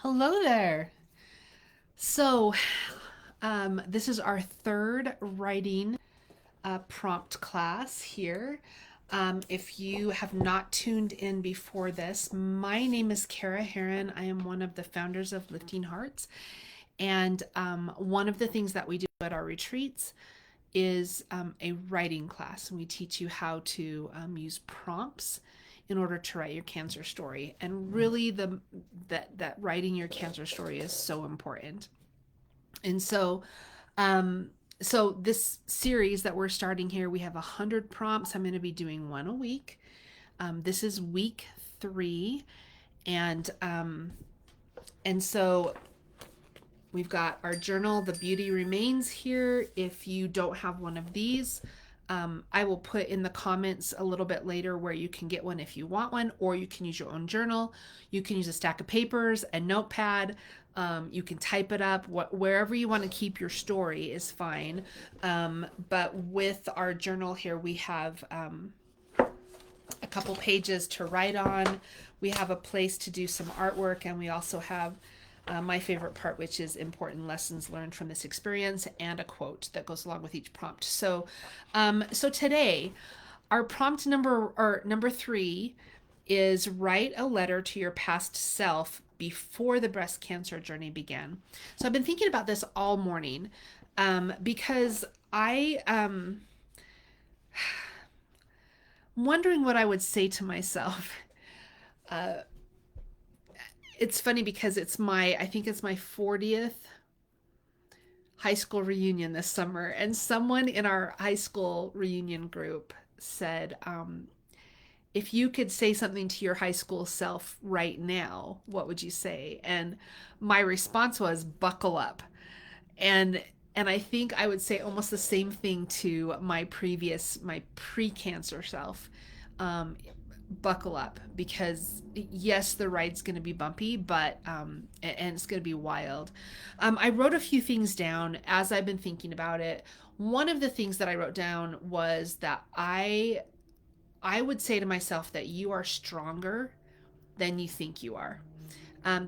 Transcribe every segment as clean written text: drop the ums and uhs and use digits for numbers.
Hello there. So, this is our third writing prompt class here. If you have not tuned in before this, my name is Kara Heron. I am one of the founders of Lifting Hearts. And one of the things that we do at our retreats is a writing class. And we teach you how to use prompts in order to write your cancer story. And really, that writing your cancer story is so important. And um, so this series that we're starting here, we have 100 prompts. I'm going to be doing one a week. This is week 3, and so we've got our journal, The Beauty Remains, here. If you don't have one of these, I will put in the comments a little bit later where you can get one if you want one, or you can use your own journal. You can use a stack of papers, a notepad. You can type it up. Wherever you want to keep your story is fine. But with our journal here, we have a couple pages to write on. We have a place to do some artwork, and we also have my favorite part, which is important lessons learned from this experience, and a quote that goes along with each prompt. So today, our prompt number 3 is write a letter to your past self before the breast cancer journey began. So I've been thinking about this all morning because I'm wondering what I would say to myself. Uh, it's funny because I think it's my 40th high school reunion this summer, and someone in our high school reunion group said, if you could say something to your high school self right now, what would you say? And my response was, buckle up. And I think I would say almost the same thing to my pre-cancer self. Um, Buckle up, because yes, the ride's going to be bumpy, but and it's going to be wild. I wrote a few things down as I've been thinking about it. One of the things that I wrote down was that I would say to myself that you are stronger than you think you are.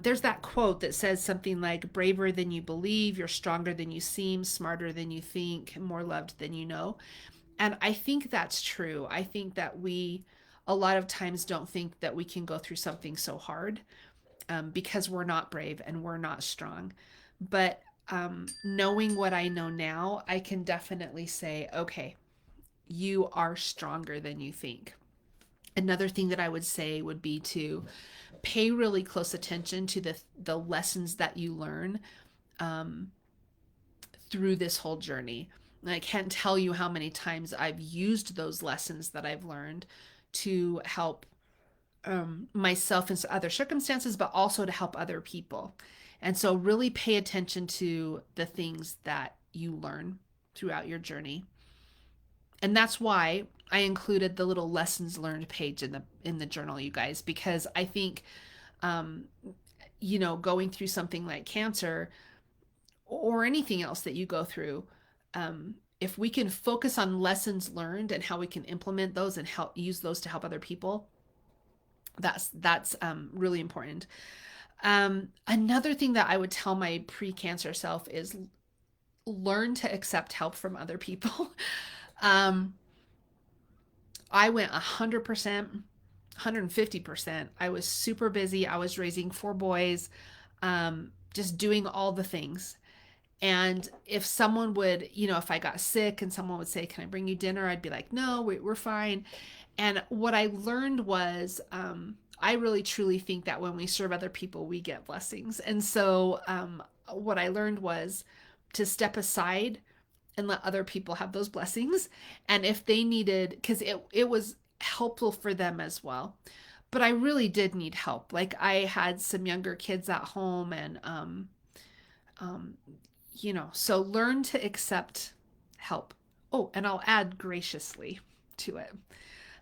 There's that quote that says something like, braver than you believe, you're stronger than you seem, smarter than you think, more loved than you know. And I think that's true. I think that we, a lot of times, don't think that we can go through something so hard because we're not brave and we're not strong. But knowing what I know now, I can definitely say, okay, you are stronger than you think. Another thing that I would say would be to pay really close attention to the lessons that you learn um, through this whole journey. And I can't tell you how many times I've used those lessons that I've learned to help myself in other circumstances, but also to help other people. And so, really pay attention to the things that you learn throughout your journey. And that's why I included the little lessons learned page in the journal, you guys, because I think um, going through something like cancer or anything else that you go through, if we can focus on lessons learned and how we can implement those and help use those to help other people, that's really important. Another thing that I would tell my pre-cancer self is learn to accept help from other people. um, I went 100%, 150%. I was super busy. I was raising 4 boys, just doing all the things. And if someone would, if I got sick and someone would say, "Can I bring you dinner?" I'd be like, "No, we're fine." And what I learned was, I really truly think that when we serve other people, we get blessings. And so, what I learned was to step aside and let other people have those blessings. And if they needed, because it was helpful for them as well. But I really did need help. Like, I had some younger kids at home, and um, so learn to accept help. Oh, and I'll add graciously to it.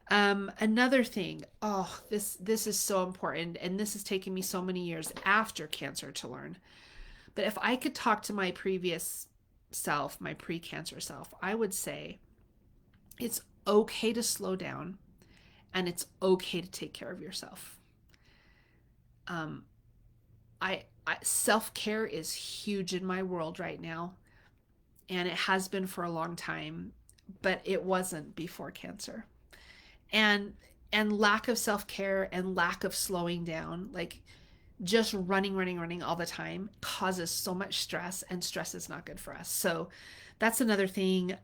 Another thing, oh, this is so important, and this has taken me so many years after cancer to learn. But if I could talk to my previous self, my pre-cancer self, I would say it's okay to slow down, and it's okay to take care of yourself. Um, I self-care is huge in my world right now, and it has been for a long time, but it wasn't before cancer. And lack of self-care and lack of slowing down, like just running all the time, causes so much stress, and stress is not good for us. So that's another thing.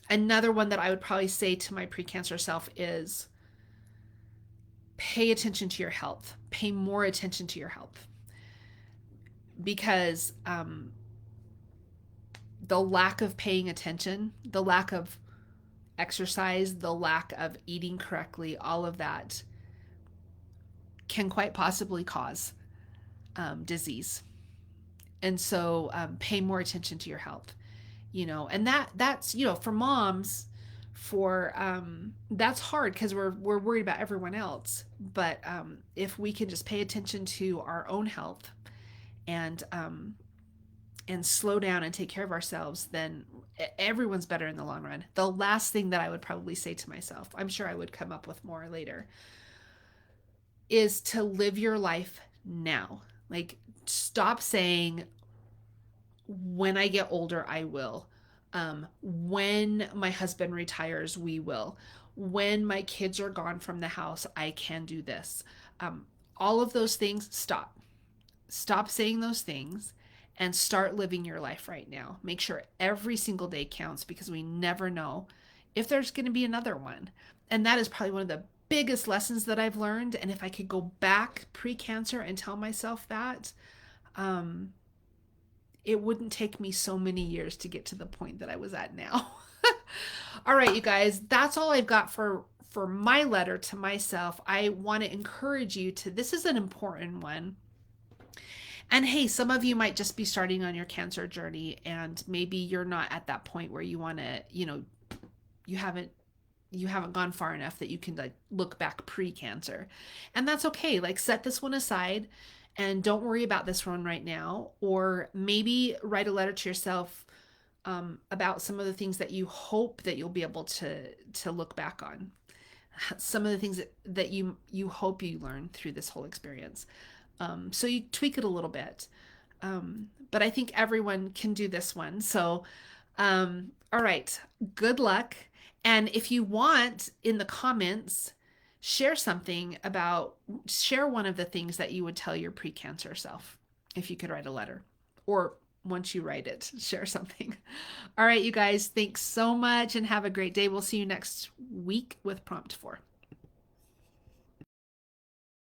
Another one that I would probably say to my precancer self is pay attention to your health. Pay more attention to your health, because the lack of paying attention, the lack of exercise, the lack of eating correctly, all of that can quite possibly cause disease. And so pay more attention to your health, and that's, for moms, for that's hard because we're worried about everyone else. But if we can just pay attention to our own health, and slow down and take care of ourselves, then everyone's better in the long run. The last thing that I would probably say to myself, I'm sure I would come up with more later, is to live your life now. Like, stop saying, when I get older, I will. When my husband retires, we will. When my kids are gone from the house, I can do this. All of those things, stop. Stop saying those things and start living your life right now. Make sure every single day counts, because we never know if there's going to be another one. And that is probably one of the biggest lessons that I've learned. And if I could go back pre-cancer and tell myself that, it wouldn't take me so many years to get to the point that I was at now. All right, you guys, that's all I've got for my letter to myself. I want to encourage you to, this is an important one. And hey, some of you might just be starting on your cancer journey, and maybe you're not at that point where you want to, you haven't gone far enough that you can like look back pre-cancer. And that's okay. Like, set this one aside and don't worry about this one right now. Or maybe write a letter to yourself about some of the things that you hope that you'll be able to look back on. Some of the things that you hope you learn through this whole experience. So you tweak it a little bit. But I think everyone can do this one. So, all right, good luck. And if you want, in the comments, share one of the things that you would tell your pre-cancer self, if you could write a letter, or once you write it, share something. All right, you guys, thanks so much and have a great day. We'll see you next week with Prompt 4.